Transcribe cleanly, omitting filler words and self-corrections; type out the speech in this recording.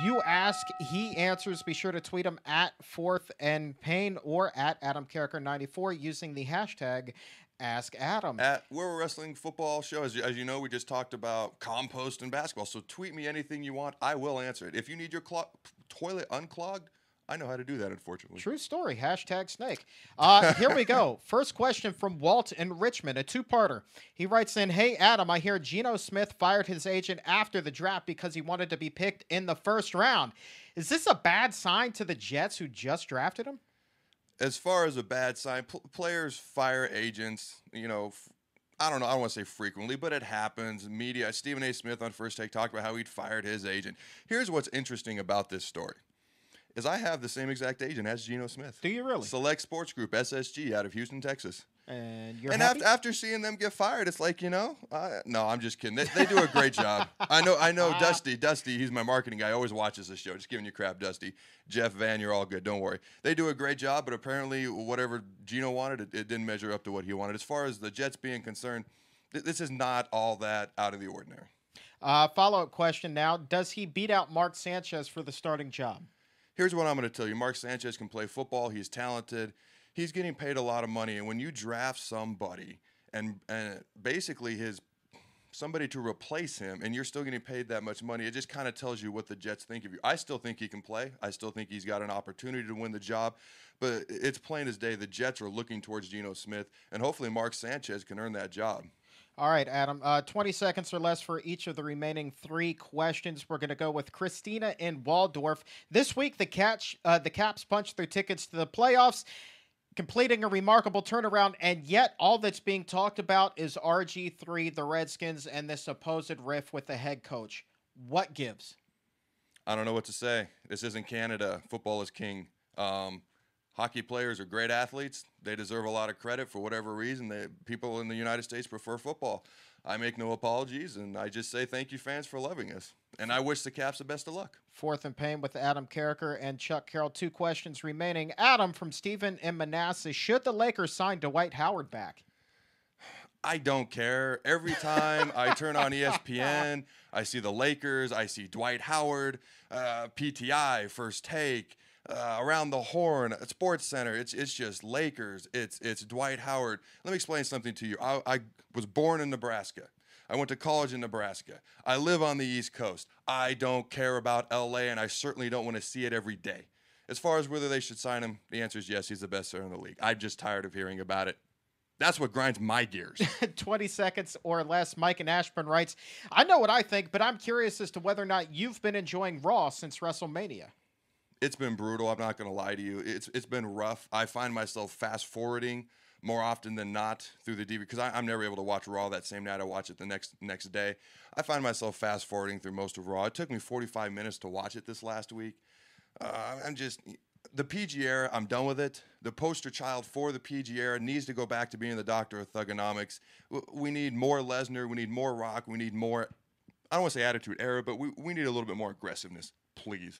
You ask, he answers. Be sure to tweet him at Fourth and Pain or at Adam Carriker 94 using the hashtag Ask Adam. We're a wrestling football show. As you know, we just talked about compost and basketball. So tweet me anything you want. I will answer it. If you need your toilet unclogged, I know how to do that, unfortunately. True story. Hashtag snake. Here we go. First question from Walt in Richmond, a two-parter. He writes in, hey, Adam, I hear Geno Smith fired his agent after the draft because he wanted to be picked in the first round. Is this a bad sign to the Jets who just drafted him? As far as a bad sign, players fire agents, I don't know. I don't want to say frequently, but it happens. Media, Stephen A. Smith on First Take talked about how he'd fired his agent. Here's what's interesting about this story. Is I have the same exact agent as Geno Smith. Do you really? Select Sports Group, SSG, out of Houston, Texas. And you're happy? After seeing them get fired, it's like, no, I'm just kidding. They do a great job. I know Dusty, he's my marketing guy, always watches the show. Just giving you crap, Dusty. Jeff, Van, you're all good. Don't worry. They do a great job, but apparently whatever Geno wanted, it didn't measure up to what he wanted. As far as the Jets being concerned, this is not all that out of the ordinary. Follow-up question now. Does he beat out Mark Sanchez for the starting job? Here's what I'm going to tell you. Mark Sanchez can play football. He's talented. He's getting paid a lot of money. And when you draft somebody and basically somebody to replace him and you're still getting paid that much money, it just kind of tells you what the Jets think of you. I still think he can play. I still think he's got an opportunity to win the job. But it's plain as day the Jets are looking towards Geno Smith, and hopefully Mark Sanchez can earn that job. All right, Adam, 20 seconds or less for each of the remaining three questions. We're going to go with Christina in Waldorf. This week, the Caps punched their tickets to the playoffs, completing a remarkable turnaround, and yet all that's being talked about is RG3, the Redskins, and this supposed riff with the head coach. What gives? I don't know what to say. This isn't Canada. Football is king. Hockey players are great athletes. They deserve a lot of credit for whatever reason. People in the United States prefer football. I make no apologies, and I just say thank you, fans, for loving us. And I wish the Caps the best of luck. Fourth and Pain with Adam Carriker and Chuck Carroll. Two questions remaining. Adam from Stephen in Manassas. Should the Lakers sign Dwight Howard back? I don't care. Every time I turn on ESPN, I see the Lakers, I see Dwight Howard, PTI, First Take, Around the Horn, Sports Center. It's just Lakers. It's Dwight Howard. Let me explain something to you. I was born in Nebraska. I went to college in Nebraska. I live on the East Coast. I don't care about LA, and I certainly don't want to see it every day. As far as whether they should sign him, the answer is yes, he's the best center in the league. I'm just tired of hearing about it. That's what grinds my gears. 20 seconds or less. Mike in Ashburn writes, I know what I think, but I'm curious as to whether or not you've been enjoying Raw since WrestleMania. It's been brutal. I'm not going to lie to you. It's been rough. I find myself fast forwarding more often than not through the DVD because I'm never able to watch Raw that same night. I watch it the next day. I find myself fast forwarding through most of Raw. It took me 45 minutes to watch it this last week. The PG era, I'm done with it. The poster child for the PG era needs to go back to being the doctor of thugonomics. We need more Lesnar. We need more Rock. We need more, I don't want to say attitude era, but we need a little bit more aggressiveness, please.